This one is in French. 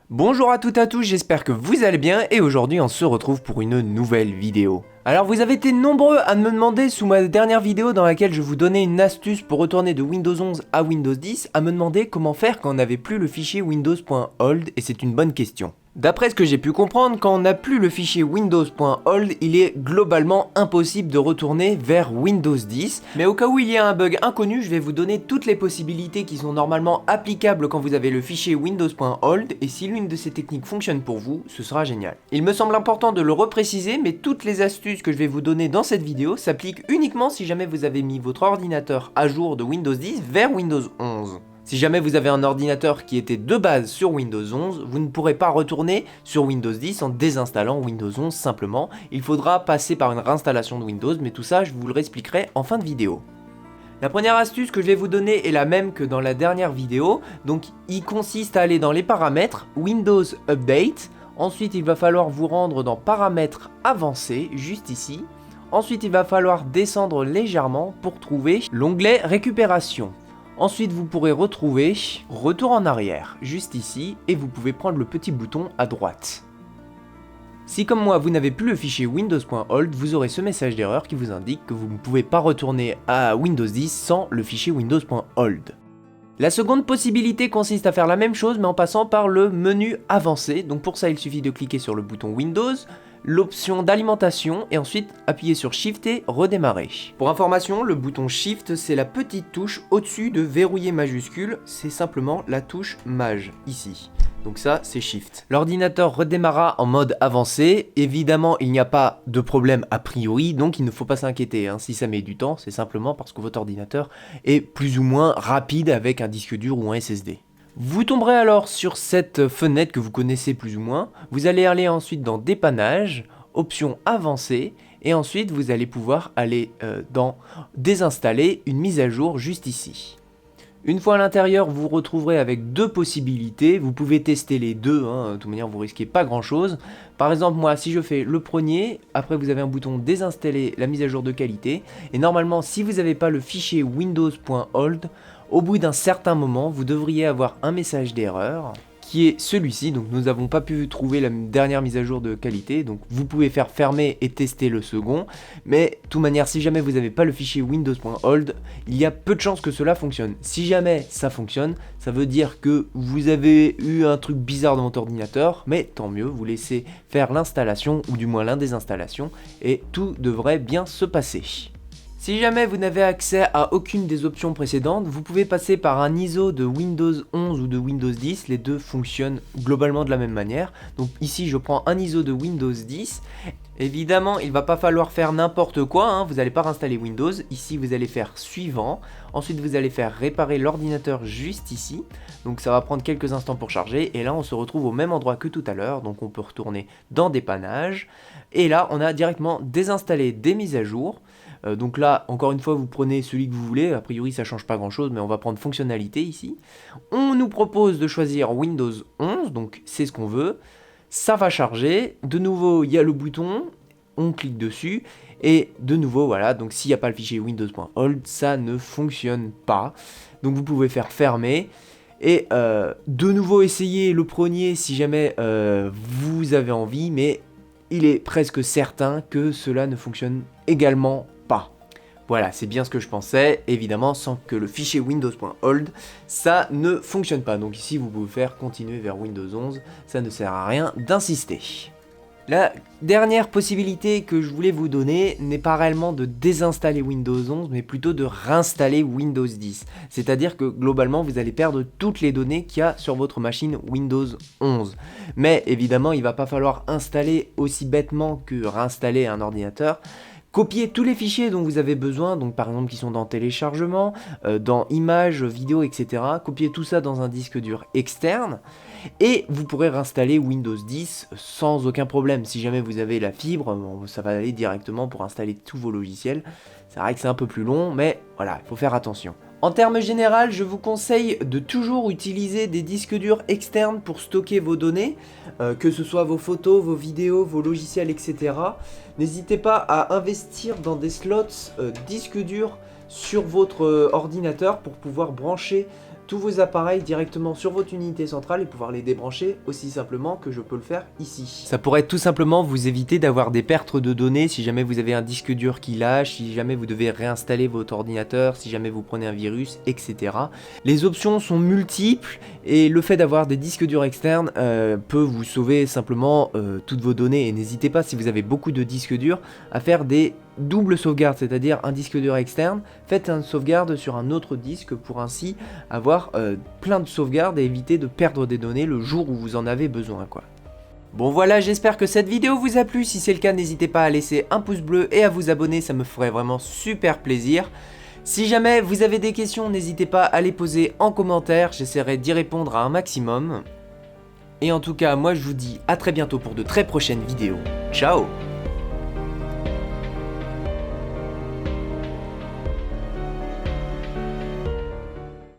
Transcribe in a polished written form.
Bonjour à toutes et à tous, j'espère que vous allez bien et aujourd'hui on se retrouve pour une nouvelle vidéo. Alors vous avez été nombreux à me demander sous ma dernière vidéo dans laquelle je vous donnais une astuce pour retourner de Windows 11 à Windows 10 à me demander comment faire quand on n'avait plus le fichier windows.old et c'est une bonne question. D'après ce que j'ai pu comprendre, quand on n'a plus le fichier windows.old, il est globalement impossible de retourner vers Windows 10. Mais au cas où il y a un bug inconnu, je vais vous donner toutes les possibilités qui sont normalement applicables quand vous avez le fichier windows.old et si l'une de ces techniques fonctionne pour vous, ce sera génial. Il me semble important de le repréciser, mais toutes les astuces que je vais vous donner dans cette vidéo s'appliquent uniquement si jamais vous avez mis votre ordinateur à jour de Windows 10 vers Windows 11. Si jamais vous avez un ordinateur qui était de base sur Windows 11, vous ne pourrez pas retourner sur Windows 10 en désinstallant Windows 11 simplement. Il faudra passer par une réinstallation de Windows, mais tout ça je vous le réexpliquerai en fin de vidéo. La première astuce que je vais vous donner est la même que dans la dernière vidéo, donc il consiste à aller dans les paramètres, Windows Update, ensuite il va falloir vous rendre dans paramètres avancés, juste ici, ensuite il va falloir descendre légèrement pour trouver l'onglet récupération. Ensuite, vous pourrez retrouver Retour en arrière, juste ici, et vous pouvez prendre le petit bouton à droite. Si comme moi, vous n'avez plus le fichier windows.old, vous aurez ce message d'erreur qui vous indique que vous ne pouvez pas retourner à Windows 10 sans le fichier windows.old. La seconde possibilité consiste à faire la même chose mais en passant par le menu avancé, donc pour ça il suffit de cliquer sur le bouton Windows, l'option d'alimentation et ensuite appuyer sur Shift et redémarrer. Pour information, le bouton Shift c'est la petite touche au-dessus de verrouiller majuscule, c'est simplement la touche Maj ici. Donc ça c'est Shift. L'ordinateur redémarrera en mode avancé, évidemment il n'y a pas de problème a priori, donc il ne faut pas s'inquiéter, si ça met du temps, c'est simplement parce que votre ordinateur est plus ou moins rapide avec un disque dur ou un SSD. Vous tomberez alors sur cette fenêtre que vous connaissez plus ou moins, vous allez aller ensuite dans Dépannage, option avancée, et ensuite vous allez pouvoir aller dans Désinstaller une mise à jour juste ici. Une fois à l'intérieur, vous vous retrouverez avec deux possibilités, vous pouvez tester les deux, de toute manière vous risquez pas grand chose. Par exemple moi si je fais le premier, après vous avez un bouton désinstaller la mise à jour de qualité, et normalement si vous n'avez pas le fichier windows.old, au bout d'un certain moment vous devriez avoir un message d'erreur, qui est celui-ci, donc nous n'avons pas pu trouver la dernière mise à jour de qualité, donc vous pouvez faire fermer et tester le second, mais de toute manière si jamais vous n'avez pas le fichier windows.old, il y a peu de chances que cela fonctionne. Si jamais ça fonctionne, ça veut dire que vous avez eu un truc bizarre dans votre ordinateur, mais tant mieux, vous laissez faire l'installation, ou du moins l'un des installations, et tout devrait bien se passer. Si jamais vous n'avez accès à aucune des options précédentes, vous pouvez passer par un ISO de Windows 11 ou de Windows 10, les deux fonctionnent globalement de la même manière. Donc ici je prends un ISO de Windows 10, évidemment il ne va pas falloir faire n'importe quoi, vous n'allez pas réinstaller Windows, ici vous allez faire suivant, ensuite vous allez faire réparer l'ordinateur juste ici, donc ça va prendre quelques instants pour charger, et là on se retrouve au même endroit que tout à l'heure, donc on peut retourner dans Dépannage, et là on a directement désinstallé des mises à jour. Donc là, encore une fois, vous prenez celui que vous voulez, a priori ça change pas grand chose, mais on va prendre fonctionnalité ici. On nous propose de choisir Windows 11, donc c'est ce qu'on veut. Ça va charger, de nouveau il y a le bouton, on clique dessus, et de nouveau voilà, donc s'il n'y a pas le fichier windows.old, ça ne fonctionne pas. Donc vous pouvez faire fermer, et de nouveau essayer le premier si jamais vous avez envie, mais il est presque certain que cela ne fonctionne également pas. Voilà, c'est bien ce que je pensais, évidemment sans que le fichier windows.old, ça ne fonctionne pas. Donc ici vous pouvez faire continuer vers Windows 11, ça ne sert à rien d'insister. La dernière possibilité que je voulais vous donner n'est pas réellement de désinstaller Windows 11, mais plutôt de réinstaller Windows 10. C'est-à-dire que globalement, vous allez perdre toutes les données qu'il y a sur votre machine Windows 11. Mais évidemment, il ne va pas falloir installer aussi bêtement que réinstaller un ordinateur. Copier tous les fichiers dont vous avez besoin, donc par exemple qui sont dans téléchargement, dans images, vidéos, etc. Copier tout ça dans un disque dur externe et vous pourrez réinstaller Windows 10 sans aucun problème. Si jamais vous avez la fibre, ça va aller directement pour installer tous vos logiciels. C'est vrai que c'est un peu plus long, mais voilà, il faut faire attention. En termes généraux, je vous conseille de toujours utiliser des disques durs externes pour stocker vos données, que ce soit vos photos, vos vidéos, vos logiciels, etc. N'hésitez pas à investir dans des slots disques durs sur votre ordinateur pour pouvoir brancher tous vos appareils directement sur votre unité centrale et pouvoir les débrancher aussi simplement que je peux le faire ici. Ça pourrait tout simplement vous éviter d'avoir des pertes de données si jamais vous avez un disque dur qui lâche, si jamais vous devez réinstaller votre ordinateur, si jamais vous prenez un virus, etc. Les options sont multiples et le fait d'avoir des disques durs externes peut vous sauver simplement toutes vos données. Et n'hésitez pas, si vous avez beaucoup de disques durs, à faire des double sauvegarde, c'est-à-dire un disque dur externe, faites une sauvegarde sur un autre disque pour ainsi avoir plein de sauvegardes et éviter de perdre des données le jour où vous en avez besoin, quoi. Bon voilà, j'espère que cette vidéo vous a plu. Si c'est le cas, n'hésitez pas à laisser un pouce bleu et à vous abonner, ça me ferait vraiment super plaisir. Si jamais vous avez des questions, n'hésitez pas à les poser en commentaire, j'essaierai d'y répondre à un maximum. Et en tout cas, moi je vous dis à très bientôt pour de très prochaines vidéos. Ciao!